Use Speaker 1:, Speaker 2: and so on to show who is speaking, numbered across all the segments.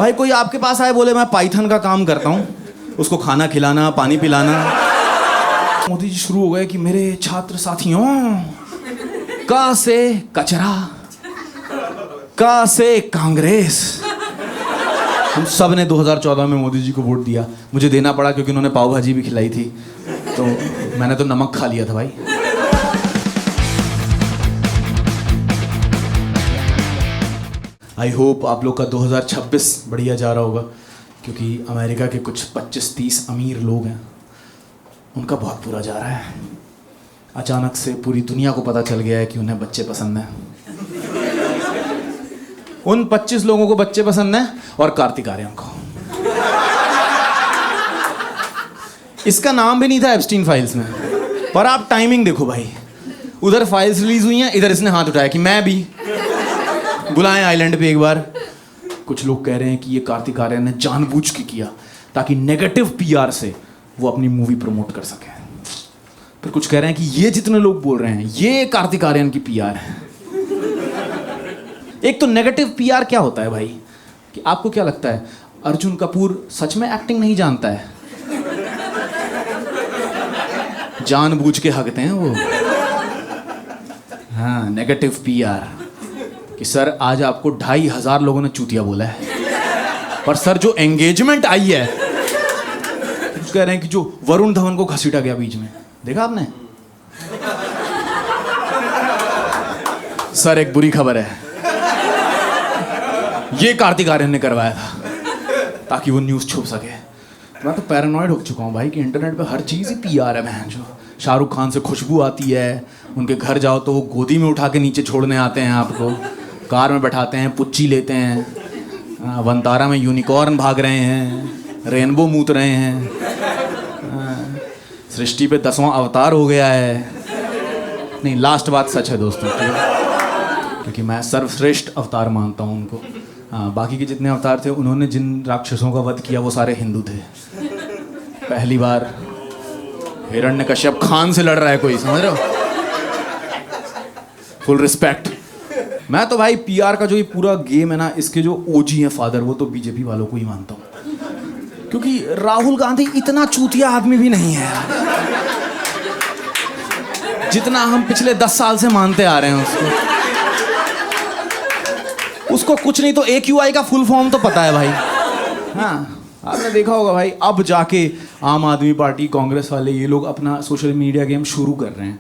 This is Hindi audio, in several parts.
Speaker 1: भाई कोई आपके पास आए बोले मैं पाइथन का काम करता हूँ, उसको खाना खिलाना पानी पिलाना। मोदी जी शुरू हो गए कि मेरे छात्र साथियों, क से कचरा, क से कांग्रेस। हम सब ने 2014 में मोदी जी को वोट दिया। मुझे देना पड़ा क्योंकि उन्होंने पाव भाजी भी खिलाई थी, तो मैंने तो नमक खा लिया था भाई। आई होप आप लोग का 2026 बढ़िया जा रहा होगा, क्योंकि अमेरिका के कुछ 25-30 अमीर लोग हैं, उनका बहुत बुरा जा रहा है। अचानक से पूरी दुनिया को पता चल गया है कि उन्हें बच्चे पसंद हैं। उन 25 लोगों को बच्चे पसंद हैं और कार्तिक आर्यन को। इसका नाम भी नहीं था एप्स्टीन फाइल्स में, पर आप टाइमिंग देखो भाई, उधर फाइल्स रिलीज हुई हैं, इधर इसने हाथ उठाया कि मैं भी बुलाएं आइलैंड पे एक बार। कुछ लोग कह रहे हैं कि ये कार्तिक आर्यन ने जानबूझ के किया ताकि नेगेटिव पीआर से वो अपनी मूवी प्रमोट कर सके। फिर कुछ कह रहे हैं कि ये जितने लोग बोल रहे हैं ये कार्तिक आर्यन की पीआर है। एक तो नेगेटिव पीआर क्या होता है भाई, कि आपको क्या लगता है अर्जुन कपूर सच में एक्टिंग नहीं जानता है? जानबूझ के हकते हैं वो। हाँ, नेगेटिव पीआर कि सर आज आपको 2500 लोगों ने चूतिया बोला है, पर सर जो एंगेजमेंट आई है, कुछ कह रहे हैं कि जो वरुण धवन को घसीटा गया बीच में, देखा आपने? सर एक बुरी खबर है, ये कार्तिक आर्यन ने करवाया था ताकि वो न्यूज़ छुप सके। मैं तो पैरानॉइड हो चुका हूँ भाई कि इंटरनेट पे हर चीज़ ही पीआर है। बहन जो शाहरुख खान से खुशबू आती है, उनके घर जाओ तो वो गोदी में उठा के नीचे छोड़ने आते हैं आपको, कार में बैठाते हैं, पुच्ची लेते हैं, वंतारा में यूनिकॉर्न भाग रहे हैं, रेनबो मूत रहे हैं, सृष्टि पे 10वां अवतार हो गया है। नहीं, लास्ट बात सच है दोस्तों, क्योंकि मैं सर्वश्रेष्ठ अवतार मानता हूँ उनको। हाँ, बाकी के जितने अवतार थे उन्होंने जिन राक्षसों का वध किया वो सारे हिंदू थे। पहली बार हिरण्यकश्यप खान से लड़ रहा है कोई, समझ रहे हो? Full respect. मैं तो भाई पीआर का जो ये पूरा गेम है ना, इसके जो ओजी हैं फादर, वो तो बीजेपी वालों को ही मानता हूँ, क्योंकि राहुल गांधी इतना चूतिया आदमी भी नहीं है जितना हम पिछले 10 साल से मानते आ रहे हैं उसको कुछ नहीं तो AQI का फुल फॉर्म तो पता है भाई। हाँ, आपने देखा होगा भाई, अब जाके आम आदमी पार्टी, कांग्रेस वाले, ये लोग अपना सोशल मीडिया गेम शुरू कर रहे हैं।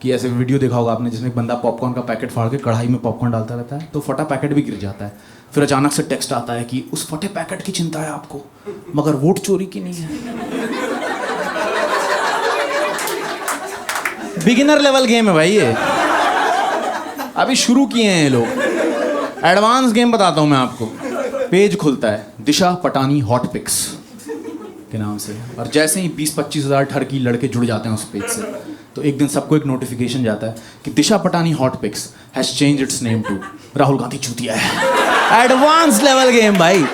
Speaker 1: कि ऐसे वीडियो देखा होगा आपने जिसमें एक बंदा पॉपकॉर्न का पैकेट फाड़ के कढ़ाई में पॉपकॉर्न डालता रहता है, तो फटा पैकेट भी गिर जाता है। फिर अचानक से टेक्स्ट आता है कि उस फटे पैकेट की चिंता है आपको, मगर वोट चोरी की नहीं है। बिगिनर लेवल गेम है भाई ये, अभी शुरू किए हैं ये लोग। एडवांस गेम बताता हूँ मैं आपको। पेज खुलता है दिशा पटानी हॉट पिक्स के नाम से, और जैसे ही 20-25 हज़ार ठरकी लड़के जुड़ जाते हैं उस पेज से, तो एक दिन सबको एक नोटिफिकेशन जाता है कि Disha Patani hot pics has change its name to Rahul Gandhi चूतिया है। एडवांस लेवल गेम भाई,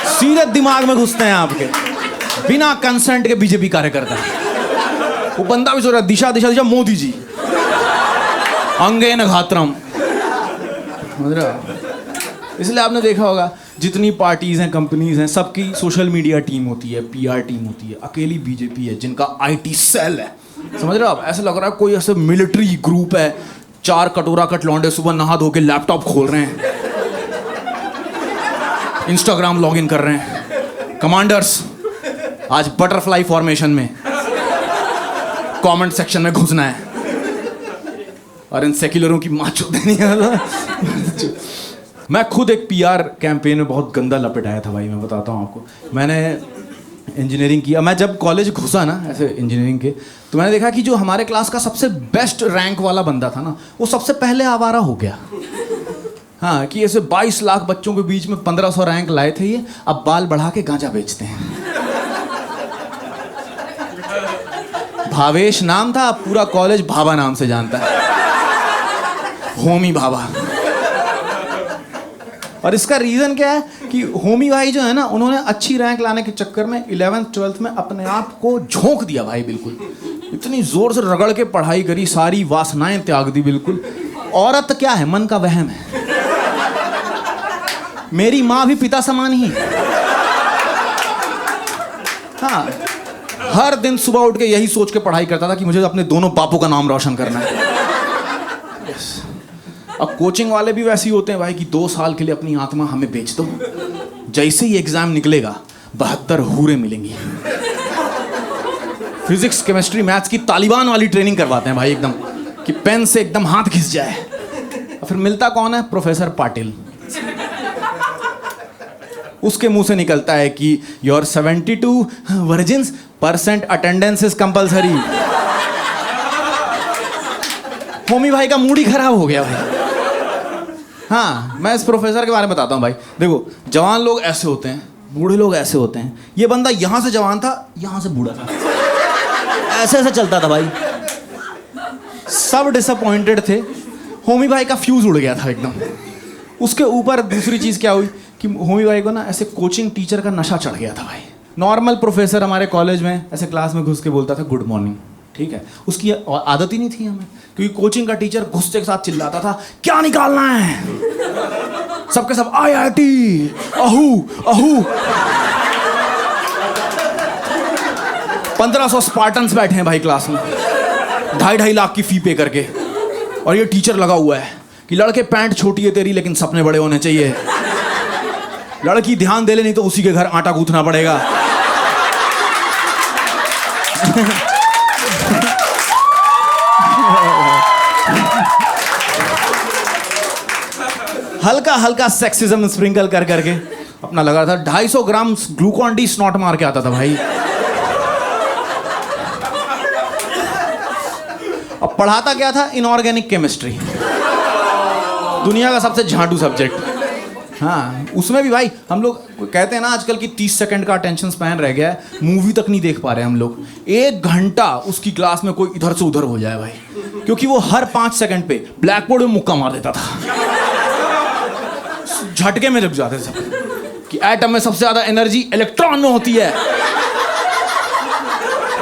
Speaker 1: सीधे दिमाग में घुसते हैं आपके, बिना कंसेंट के बीजेपी कार्यकर्ता। वो बंदा भी सोच रहा है दिशा दिशा दिशा मोदी जी, अंगे न घात्रम, समझ रहे हो? इसलिए आपने देखा होगा जितनी पार्टीज हैं, कंपनीज हैं, सबकी सोशल मीडिया टीम होती है, पीआर टीम होती है। अकेली बीजेपी है जिनका आईटी सेल है, समझ रहे हो आप? ऐसा लग रहा है कोई ऐसे मिलिट्री ग्रुप है, 4 कटोरा कट लौंडे सुबह नहा धो के लैपटॉप खोल रहे हैं, इंस्टाग्राम लॉग इन कर रहे हैं। कमांडर्स आज बटरफ्लाई फॉर्मेशन में कमेंट सेक्शन में घुसना है और इन सेक्युलरों की माँ चोद देनी है। मैं खुद एक पीआर कैंपेन में बहुत गंदा लपेट आया था भाई, मैं बताता हूँ आपको। मैंने इंजीनियरिंग किया, मैं जब कॉलेज घुसा ना ऐसे इंजीनियरिंग के, तो मैंने देखा कि जो हमारे क्लास का सबसे बेस्ट रैंक वाला बंदा था ना, वो सबसे पहले आवारा हो गया। हाँ, कि ऐसे 22 लाख बच्चों के बीच में 1500 रैंक लाए थे ये, अब बाल बढ़ा के गांजा बेचते हैं। भावेश नाम था, पूरा कॉलेज भाभा नाम से जानता है, होमी भाभा। और इसका रीज़न क्या है कि होमी भाई जो है ना, उन्होंने अच्छी रैंक लाने के चक्कर में 11th 12th में अपने आप को झोंक दिया भाई, बिल्कुल इतनी जोर से रगड़ के पढ़ाई करी, सारी वासनाएं त्याग दी बिल्कुल। औरत क्या है, मन का वहम है। मेरी माँ भी पिता समान ही है। हाँ, हर दिन सुबह उठ के यही सोच के पढ़ाई करता था कि मुझे अपने दोनों बापों का नाम रोशन करना है। yes. अब कोचिंग वाले भी वैसे ही होते हैं भाई कि 2 साल के लिए अपनी आत्मा हमें बेच दो, जैसे ही एग्जाम निकलेगा 72 हूरें मिलेंगी। फिजिक्स केमिस्ट्री मैथ्स की तालिबान वाली ट्रेनिंग करवाते हैं भाई, एकदम कि पेन से एकदम हाथ घिस जाए। और फिर मिलता कौन है? प्रोफेसर पाटिल। उसके मुंह से निकलता है कि your 72 virgins % attendance is compulsory. Homi भाई का मूड ही खराब हो गया भाई। हाँ, मैं इस प्रोफेसर के बारे में बताता हूँ भाई। देखो, जवान लोग ऐसे होते हैं, बूढ़े लोग ऐसे होते हैं। ये बंदा यहां से जवान था, यहां से बूढ़ा था, ऐसे ऐसे चलता था भाई। सब डिसअपॉइंटेड थे। होमी भाई का फ्यूज उड़ गया था एकदम। उसके ऊपर दूसरी चीज क्या हुई कि होमी भाई को ना ऐसे कोचिंग टीचर का नशा चढ़ गया था भाई। नॉर्मल प्रोफेसर हमारे कॉलेज में ऐसे क्लास में घुस के बोलता था गुड मॉर्निंग, ठीक है। उसकी आदत ही नहीं थी हमें, क्योंकि कोचिंग का टीचर गुस्से के साथ चिल्लाता था, क्या निकालना है? सबके सब IIT, अहू अहू। 1500 स्पार्टन्स बैठे हैं भाई क्लास में, 2.5 लाख की फी पे करके, और ये टीचर लगा हुआ है कि लड़के पैंट छोटी है तेरी लेकिन सपने बड़े होने चाहिए। लड़की ध्यान दे ले, नहीं तो उसी के घर आटा गूंथना पड़ेगा। हल्का हल्का सेक्सिज्म स्प्रिंकल कर करके अपना लगा था। 250 ग्राम ग्लूकॉन डी स्नॉट मार के आता था भाई। अब पढ़ाता क्या था? इनऑर्गेनिक केमिस्ट्री, दुनिया का सबसे झांटू सब्जेक्ट। हाँ, उसमें भी भाई हम लोग कहते हैं ना आजकल की 30 सेकंड का अटेंशन स्पैन रह गया है, मूवी तक नहीं देख पा रहे हम लोग। 1 घंटा उसकी क्लास में कोई इधर से उधर हो जाए भाई, क्योंकि वो हर 5 सेकंड पे ब्लैक बोर्ड में मुक्का मार देता था। झटके में रुक जाते सब कि एटम में सबसे ज्यादा एनर्जी इलेक्ट्रॉन में होती है,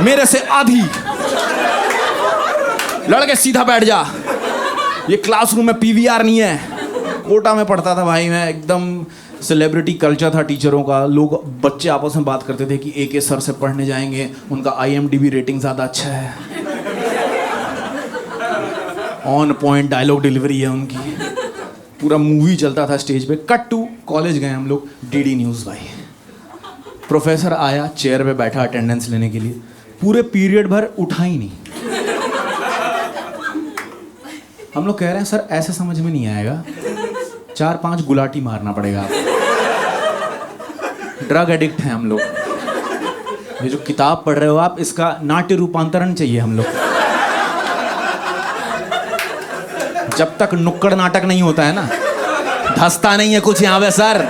Speaker 1: मेरे से आधी। लड़के सीधा बैठ जा, ये क्लासरूम में PVR नहीं है। कोटा में पढ़ता था भाई मैं, एकदम सेलिब्रिटी कल्चर था टीचरों का। लोग, बच्चे आपस में बात करते थे कि AK सर से पढ़ने जाएंगे, उनका IMDb रेटिंग ज्यादा अच्छा है, ऑन पॉइंट डायलॉग डिलीवरी है उनकी। पूरा मूवी चलता था स्टेज पे। कट टू कॉलेज गए हम लोग, DD न्यूज़ भाई। प्रोफेसर आया, चेयर पे बैठा अटेंडेंस लेने के लिए, पूरे पीरियड भर उठा ही नहीं। हम लोग कह रहे हैं सर ऐसे समझ में नहीं आएगा, 4-5 गुलाटी मारना पड़ेगा आपको। ड्रग एडिक्ट हैं हम लोग। ये जो किताब पढ़ रहे हो आप, इसका नाट्य रूपांतरण चाहिए हम लोग। जब तक नुक्कड़ नाटक नहीं होता है ना, धंसता नहीं है कुछ यहाँ पे सर।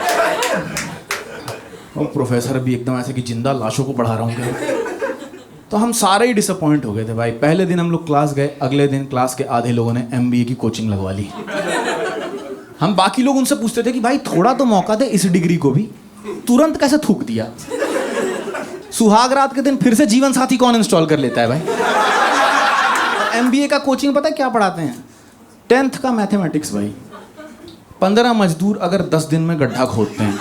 Speaker 1: और प्रोफेसर भी एकदम ऐसे कि जिंदा लाशों को पढ़ा रहा हूँ क्या। तो हम सारे ही डिसअपॉइंट हो गए थे भाई। पहले दिन हम लोग क्लास गए, अगले दिन क्लास के आधे लोगों ने MBA की कोचिंग लगवा ली। हम बाकी लोग उनसे पूछते थे कि भाई थोड़ा तो मौका दे इस डिग्री को भी, तुरंत कैसे थूक दिया। सुहाग रात के दिन फिर से जीवन साथी कौन इंस्टॉल कर लेता है भाई। MBA का कोचिंग पता है क्या पढ़ाते हैं? 10th का मैथमेटिक्स भाई। 15 मजदूर अगर 10 दिन में गड्ढा खोदते हैं,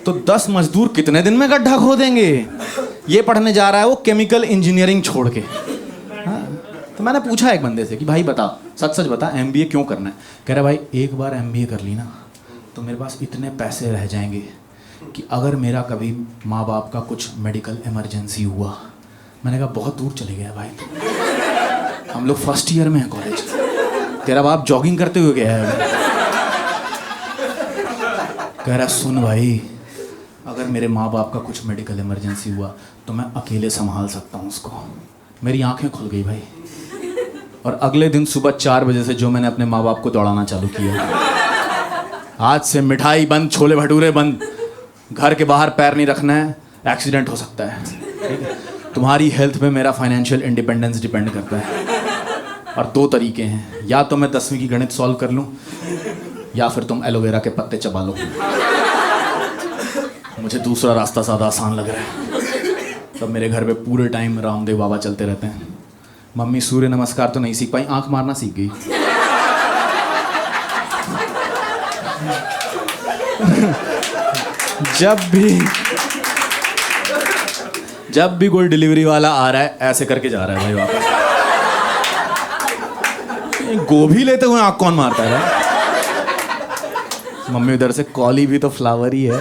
Speaker 1: तो 10 मजदूर कितने दिन में गड्ढा खोदेंगे? ये पढ़ने जा रहा है वो केमिकल इंजीनियरिंग छोड़ के। हाँ, तो मैंने पूछा एक बंदे से कि भाई बता, सच सच बता, MBA क्यों करना है? कह रहा भाई एक बार MBA कर ली ना, तो मेरे पास इतने पैसे रह जाएंगे कि अगर मेरा कभी माँ बाप का कुछ मेडिकल इमरजेंसी हुआ। मैंने कहा बहुत दूर चले गया भाई, हम लोग फर्स्ट ईयर में हैं कॉलेज, तेरा बाप जॉगिंग करते हुए गया है। कह रहा सुन भाई, अगर मेरे माँ बाप का कुछ मेडिकल इमरजेंसी हुआ तो मैं अकेले संभाल सकता हूँ उसको। मेरी आंखें खुल गई भाई। और अगले दिन सुबह 4 बजे से जो मैंने अपने माँ बाप को दौड़ाना चालू किया, आज से मिठाई बंद, छोले भटूरे बंद, घर के बाहर पैर नहीं रखना है, एक्सीडेंट हो सकता है, ठीक है? तुम्हारी हेल्थ पे मेरा फाइनेंशियल इंडिपेंडेंस डिपेंड करता है। और 2 तरीके हैं, या तो मैं 10वीं की गणित सॉल्व कर लूँ, या फिर तुम एलोवेरा के पत्ते चबा लो। मुझे दूसरा रास्ता ज़्यादा आसान लग रहा है। तब मेरे घर पे पूरे टाइम रामदेव बाबा चलते रहते हैं। मम्मी सूर्य नमस्कार तो नहीं सीख पाई, आंख मारना सीख गई। जब भी कोई डिलीवरी वाला आ रहा है ऐसे करके जा रहा है भाई वापस। गोभी लेते हुए आँख कौन मारता है भाई? मम्मी उधर से कॉली भी तो फ्लावर ही है।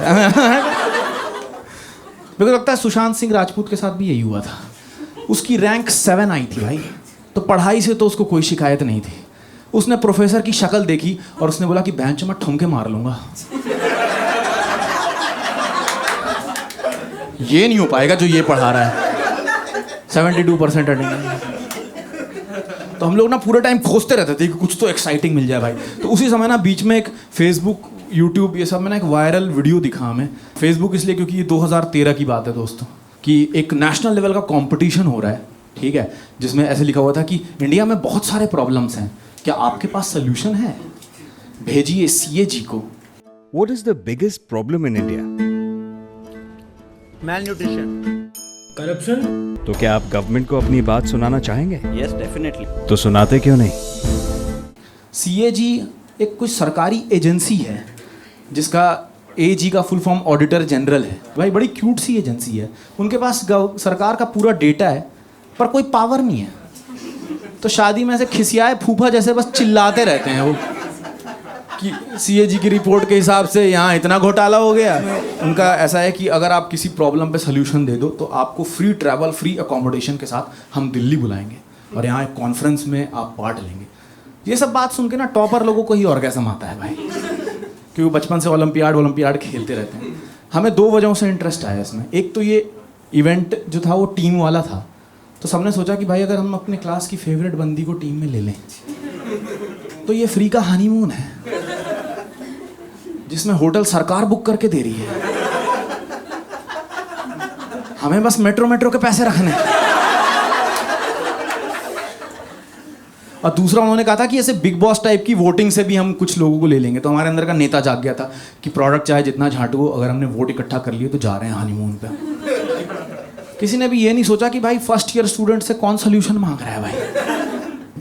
Speaker 1: मेरे को लगता है सुशांत सिंह राजपूत के साथ भी यही हुआ था। उसकी रैंक 7 आई थी भाई, तो पढ़ाई से तो उसको कोई शिकायत नहीं थी। उसने प्रोफेसर की शक्ल देखी और उसने बोला कि बेंच में ठुमके मार लूंगा। ये नहीं हो पाएगा जो ये पढ़ा रहा है। 72% अटेंडेंस। तो हम लोग ना पूरे टाइम खोजते रहते थे कि कुछ तो एक्साइटिंग मिल जाए भाई। तो उसी समय ना बीच में एक फेसबुक, यूट्यूब, ये सब में ना एक वायरल वीडियो दिखा हमें। फेसबुक इसलिए क्योंकि ये 2013 की बात है दोस्तों, कि एक नेशनल लेवल का कंपटीशन हो रहा है, ठीक है, जिसमें ऐसे लिखा हुआ था कि इंडिया में बहुत सारे प्रॉब्लम्स हैं, क्या आपके पास सोल्यूशन है? भेजिए CAG को।
Speaker 2: What is the biggest problem in India?
Speaker 3: Malnutrition.
Speaker 4: Corruption.
Speaker 2: तो क्या आप गवर्नमेंट को अपनी बात सुनाना चाहेंगे?
Speaker 3: Yes, definitely.
Speaker 2: तो सुनाते क्यों नहीं?
Speaker 1: CAG एक कुछ सरकारी एजेंसी है जिसका AG का फुल फॉर्म ऑडिटर जनरल है। भाई बड़ी क्यूट सी एजेंसी है। उनके पास सरकार का पूरा डेटा है पर कोई पावर नहीं है। तो शादी में ऐसे खिसियाए फूफा जैसे बस चिल्लाते रहते हैं वो कि CAG की रिपोर्ट के हिसाब से यहाँ इतना घोटाला हो गया। उनका ऐसा है कि अगर आप किसी प्रॉब्लम पे सोल्यूशन दे दो तो आपको फ्री ट्रैवल, फ्री अकोमोडेशन के साथ हम दिल्ली बुलाएंगे और यहाँ एक कॉन्फ्रेंस में आप पार्ट लेंगे। ये सब बात सुन के ना टॉपर लोगों को ही ऑर्गेज़म आता है भाई, क्योंकि वो बचपन से ओलंपियाड खेलते रहते हैं। हमें 2 वजहों से इंटरेस्ट आया इसमें। एक तो ये इवेंट जो था वो टीम वाला था, तो सबने सोचा कि भाई अगर हम अपने क्लास की फेवरेट बंदी को टीम में ले लें तो ये फ्री का हनीमून है जिसमें होटल सरकार बुक करके दे रही है, हमें बस मेट्रो के पैसे रखने। और दूसरा उन्होंने कहा था कि ऐसे बिग बॉस टाइप की वोटिंग से भी हम कुछ लोगों को ले लेंगे। तो हमारे अंदर का नेता जाग गया था कि प्रोडक्ट चाहे जितना झाटू, अगर हमने वोट इकट्ठा कर लिए तो जा रहे हैं हनीमून पे। किसी ने भी ये नहीं सोचा कि भाई फर्स्ट ईयर स्टूडेंट से कौन सोल्यूशन मांग रहा है भाई।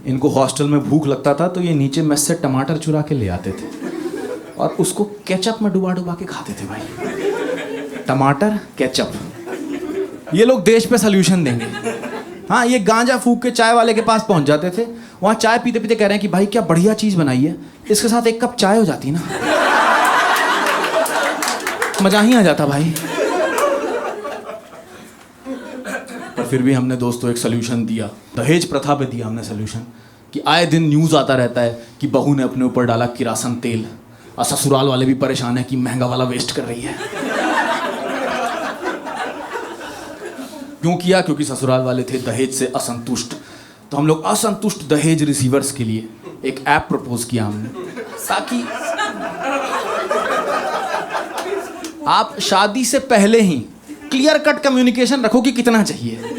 Speaker 1: इनको हॉस्टल में भूख लगता था तो ये नीचे मेस से टमाटर चुरा के ले आते थे और उसको केचप में डुबा के खाते थे भाई। टमाटर केचप, ये लोग देश पे सोल्यूशन देंगे। हाँ, ये गांजा फूक के चाय वाले के पास पहुंच जाते थे, वहाँ चाय पीते पीते कह रहे हैं कि भाई क्या बढ़िया चीज़ बनाई है, इसके साथ एक कप चाय हो जाती ना, मजा ही आ जाता भाई। पर फिर भी हमने दोस्तों एक सोल्यूशन दिया, दहेज प्रथा पे दिया हमने सोल्यूशन, कि आए दिन न्यूज़ आता रहता है कि बहू ने अपने ऊपर डाला किरासन तेल और ससुराल वाले भी परेशान है कि महंगा वाला वेस्ट कर रही है। क्यों किया? क्योंकि ससुराल वाले थे दहेज से असंतुष्ट। तो हम लोग असंतुष्ट दहेज रिसीवर्स के लिए एक ऐप प्रपोज किया हमने, ताकि आप शादी से पहले ही क्लियर कट कम्युनिकेशन रखो कि कितना चाहिए।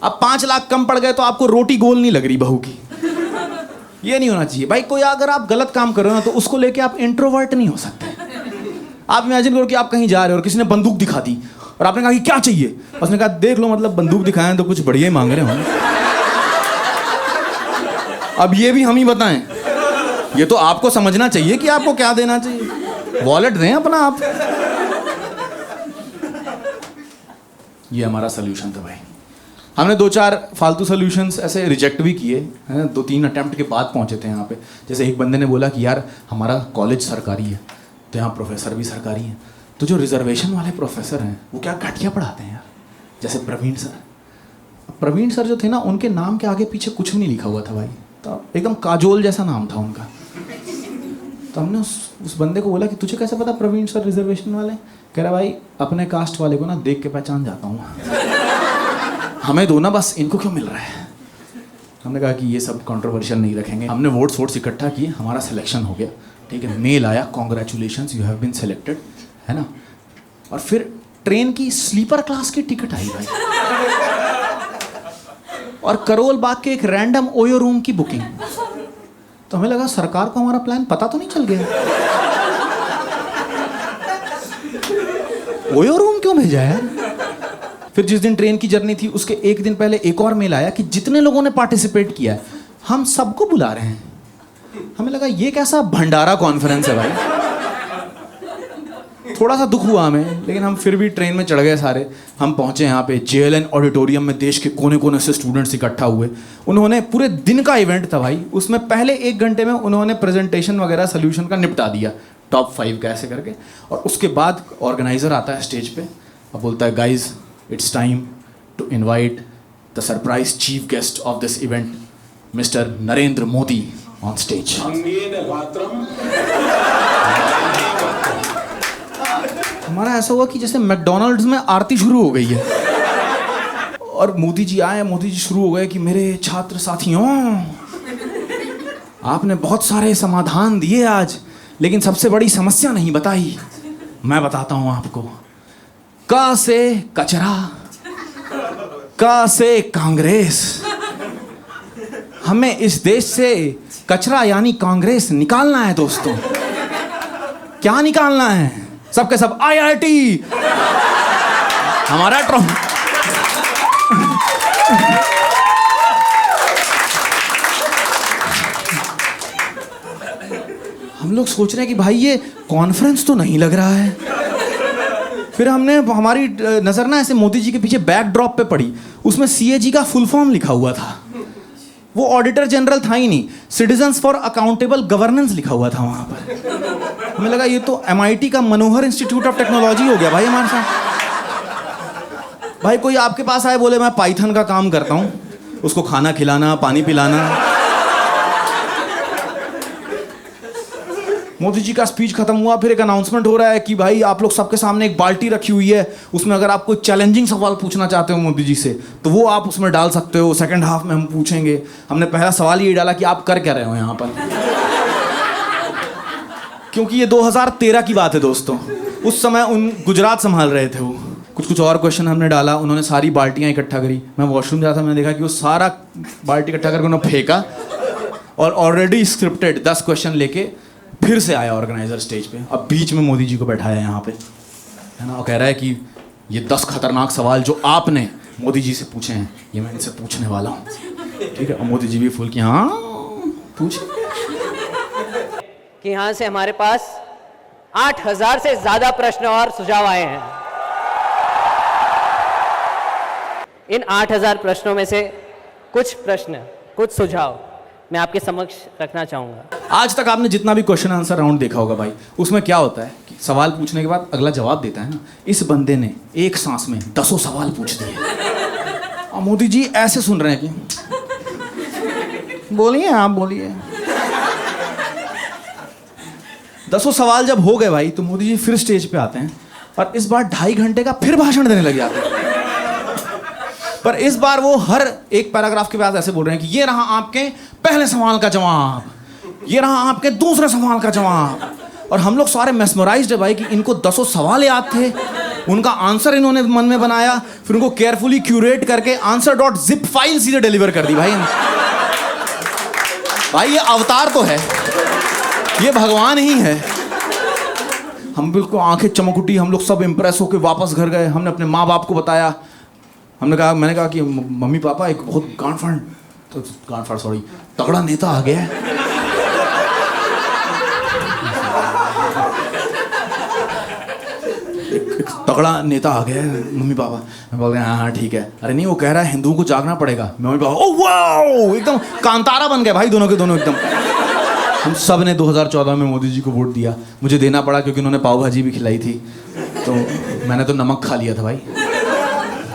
Speaker 1: अब 5 लाख कम पड़ गए तो आपको रोटी गोल नहीं लग रही बहू की, ये नहीं होना चाहिए भाई। कोई अगर आप गलत काम कर रहे हो ना तो उसको लेके आप इंट्रोवर्ट नहीं हो सकते। आप इमेजिन करो कि आप कहीं जा रहे हो और किसी ने बंदूक दिखा दी और आपने कहा कि क्या चाहिए, उसने कहा देख लो मतलब बंदूक दिखाएं तो कुछ बढ़िया ही मांग रहे हो। अब ये भी हम ही बताएं, ये तो आपको समझना चाहिए कि आपको क्या देना चाहिए। वॉलेट दें अपना आप। ये हमारा सोल्यूशन था भाई। हमने 2-4 फालतू सोल्यूशंस ऐसे रिजेक्ट भी किए हैं, 2-3 अटेम्प्ट के बाद पहुंचे थे यहाँ पे। जैसे एक बंदे ने बोला कि यार हमारा कॉलेज सरकारी है तो यहाँ प्रोफेसर भी सरकारी हैं, तो जो रिजर्वेशन वाले प्रोफेसर हैं वो क्या घटिया पढ़ाते हैं यार। जैसे प्रवीण सर जो थे ना, उनके नाम के आगे पीछे कुछ भी नहीं लिखा हुआ था भाई, तो एकदम काजोल जैसा नाम था उनका। तो हमने उस बंदे को बोला कि तुझे कैसे पता प्रवीण सर रिजर्वेशन वाले? कह रहा भाई अपने कास्ट वाले को ना देख के पहचान जाता हूँ, हमें दो ना बस, इनको क्यों मिल रहा है। हमने कहा कि ये सब कंट्रोवर्शियल नहीं रखेंगे। हमने वोट्स इकट्ठा किए, हमारा सिलेक्शन हो गया, ठीक है, मेल आया, congratulations you have been selected, है ना। और फिर ट्रेन की स्लीपर क्लास की टिकट आई भाई, और करोल बाग के एक रैंडम ओयो रूम की बुकिंग। तो हमें लगा सरकार को हमारा प्लान पता तो नहीं चल गया। ओयो रूम क्यों भेजा यार। फिर जिस दिन ट्रेन की जर्नी थी उसके एक दिन पहले एक और मेल आया कि जितने लोगों ने पार्टिसिपेट किया है हम सबको बुला रहे हैं। हमें लगा ये कैसा भंडारा कॉन्फ्रेंस है भाई। थोड़ा सा दुख हुआ हमें, लेकिन हम फिर भी ट्रेन में चढ़ गए सारे। हम पहुंचे यहाँ पे JLN ऑडिटोरियम में, देश के कोने कोने से स्टूडेंट्स इकट्ठा हुए। उन्होंने पूरे दिन का इवेंट था भाई, उसमें पहले 1 घंटे में उन्होंने प्रेजेंटेशन वगैरह सोल्यूशन का निपटा दिया, टॉप 5 कैसे करके। और उसके बाद ऑर्गेनाइजर आता है स्टेज पे और बोलता है, guys it's time to invite the surprise chief guest of this event, mister Narendra Modi on stage. हमारा ऐसा हुआ कि जैसे मैकडोनल्ड्स में आरती शुरू हो गई है और मोदी जी आए, मोदी जी शुरू हो गए कि मेरे छात्र साथियों, आपने बहुत सारे समाधान दिए आज, लेकिन सबसे बड़ी समस्या नहीं बताई। मैं बताता हूं आपको। क से कचरा, क से कांग्रेस। हमें इस देश से कचरा यानी कांग्रेस निकालना है दोस्तों। क्या निकालना है? सबके सब IIT हमारा हम लोग सोच रहे हैं कि भाई ये कॉन्फ्रेंस तो नहीं लग रहा है। फिर हमने, हमारी नजर ना ऐसे मोदी जी के पीछे बैकड्रॉप पे पड़ी, उसमें CAG का फुल फॉर्म लिखा हुआ था। वो ऑडिटर जनरल था ही नहीं, सिटीजन्स फॉर अकाउंटेबल गवर्नेंस लिखा हुआ था वहां पर। हमें लगा ये तो MIT का मनोहर इंस्टीट्यूट ऑफ टेक्नोलॉजी हो गया भाई हमारे साथ। भाई कोई आपके पास आए, बोले मैं पाइथन का काम करता हूँ, उसको खाना खिलाना, पानी पिलाना। मोदी जी का स्पीच खत्म हुआ, फिर एक अनाउंसमेंट हो रहा है कि भाई आप लोग सबके सामने एक बाल्टी रखी हुई है, उसमें अगर आप कोई चैलेंजिंग सवाल पूछना चाहते हो मोदी जी से तो वो आप उसमें डाल सकते हो, सेकंड हाफ में हम पूछेंगे। हमने पहला सवाल ये डाला कि आप कर क्या रहे हो यहाँ पर, क्योंकि ये 2013 की बात है दोस्तों। उस समय उन गुजरात संभाल रहे थे वो। कुछ और क्वेश्चन हमने डाला, उन्होंने सारी बाल्टियाँ इकट्ठा करी। मैं वॉशरूम जा रहा था, मैंने देखा कि वो सारा बाल्टी इकट्ठा करके उन्होंने फेंका और ऑलरेडी स्क्रिप्टेड 10 क्वेश्चन लेके फिर से आया ऑर्गेनाइजर स्टेज पे। अब बीच में मोदी जी को बैठाया यहाँ पे, है ना, और कह रहा है कि ये 10 खतरनाक सवाल जो आपने मोदी जी से पूछे हैं, ये मैं इनसे पूछने वाला हूँ, ठीक है। और मोदी जी भी फुल कि हाँ पूछ।
Speaker 3: कि यहाँ से हमारे पास 8000 से ज्यादा प्रश्न और सुझाव आए हैं। इन 8000 प्रश्नों में से कुछ प्रश्न, कुछ सुझाव मैं आपके समक्ष रखना चाहूंगा। आज
Speaker 1: तक आपने जितना भी क्वेश्चन आंसर राउंड देखा होगा भाई, उसमें क्या होता है कि सवाल पूछने के बाद अगला जवाब देता है ना। इस बंदे ने एक सांस में 10 सवाल पूछ दिए और मोदी जी ऐसे सुन रहे हैं कि बोलिए, आप बोलिए। 10 सवाल जब हो गए भाई, तो मोदी जी फिर स्टेज पे आते हैं और इस बार 2.5 घंटे का फिर भाषण देने लग जाते हैं। पर इस बार वो हर एक पैराग्राफ के बाद ऐसे बोल रहे हैं कि ये रहा आपके पहले सवाल का जवाब, ये रहा आपके दूसरे सवाल का जवाब। और हम लोग सारे मेस्मराइज्ड है भाई कि इनको 10 सवाल याद थे, उनका आंसर इन्होंने मन में बनाया, फिर उनको केयरफुली क्यूरेट करके answer.zip फाइल सीधे डिलीवर कर दी। भाई ये अवतार तो है, ये भगवान ही है। हम बिल्कुल आंखें चमक उठी, हम लोग सब इम्प्रेस होकर वापस घर गए। हमने अपने माँ बाप को बताया, मैंने कहा कि मम्मी पापा एक बहुत तगड़ा नेता आ गया है। एक तगड़ा नेता आ गया है मम्मी पापा। मैं बोल रहे हाँ ठीक है। अरे नहीं, वो कह रहा है हिंदुओं को जागना पड़ेगा। मम्मी पापा ओह वाओ, एकदम कांतारा बन गए भाई दोनों के दोनों एकदम। हम सब ने 2014 में मोदी जी को वोट दिया। मुझे देना पड़ा क्योंकि उन्होंने पाव भाजी भी खिलाई थी, तो मैंने तो नमक खा लिया था भाई।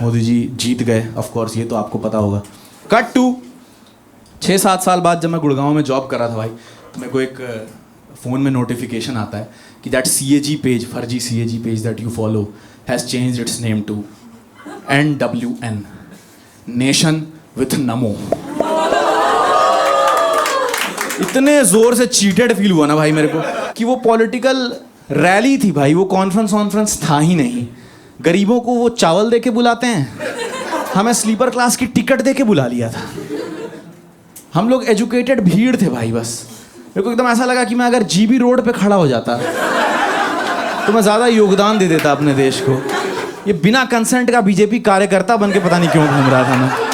Speaker 1: मोदी जी जीत गए ऑफ कोर्स, ये तो आपको पता होगा। कट टू 6-7 साल बाद जब मैं गुड़गांव में जॉब कर रहा था भाई, तो मेरे को एक फ़ोन में नोटिफिकेशन आता है कि दैट CAG पेज, फर्जी CAG page that you follow has changed its name to NWN, nation with Namo. इतने जोर से चीटेड फील हुआ ना भाई मेरे को कि वो पॉलिटिकल रैली थी भाई, वो कॉन्फ्रेंस था ही नहीं। गरीबों को वो चावल दे के बुलाते हैं, हमें स्लीपर क्लास की टिकट दे के बुला लिया था। हम लोग एजुकेटेड भीड़ थे भाई। बस मेरे को एकदम ऐसा लगा कि मैं अगर GB रोड पे खड़ा हो जाता तो मैं ज़्यादा योगदान दे देता अपने देश को। ये बिना कंसेंट का BJP कार्यकर्ता बन के पता नहीं क्यों घूम रहा था मैं।